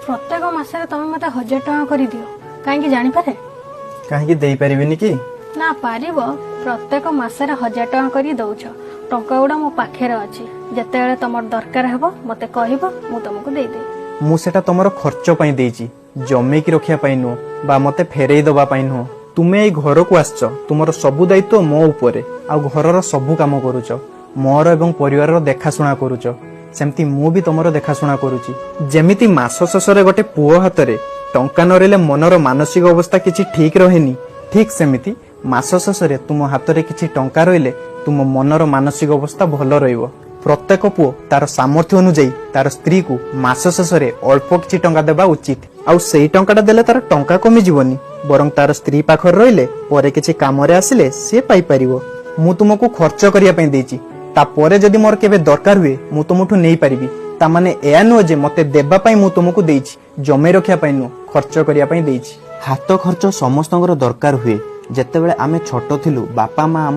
प्रत्येक मासरे तुम मते 1000 टका करि दियो काहे जानि पारे कहीं दे पारिबिनी कि ना पारिबो प्रत्येक मासरे 1000 टका करि दउछ टंका गुडा मो पाखे अछि जते बेले तमर दरकार हेबो मते कहिबो मु तुमको दे दे मु सेटा तमरो खर्च पई देइची जमे की रखिया पई नु बा मते फेरेई दबा पई नु तुमे एई घर को आछछ तुमरो सब दायित्व मो ऊपरे आ घरर सब काम करूछ मोर एवं परिवार देखाशुना करूछ सेमती मु भी तमरो देखाशुना करूची जेमिति मास शेषरे गोटे पुओ हातरे टंका नरेले मनर मानसिक अवस्था किछि ठीक रहेनी ठीक सेमिति मास शेषरे तुम हातरे किछि टंका रहिले तुम मनर मानसिक अवस्था भल रहिबो प्रत्येक पुओ तार सामर्थ्य अनुଯାयी तार स्त्री को मास शेषरे अल्प किछि टंका देबा उचित आउ सेई टंकाटा देले तार टंका कमी जीवनी बरं तार स्त्री पाखर रहिले परे किछि कामरे आसिले से पाई परिबो मु तुमको खर्च करिया पई देइची तापरे जदि मोर केबे दरकार हुए मु तुमठु नेई परिबी ता माने एया नो जे मते देबा पई मु तुमको देइची जमे रखिया पई नु खर्च करिया पई देइची हाथ खर्च समस्तंगर दरकार हुए जेतेबेले आमे छोटो थिलु बापा मा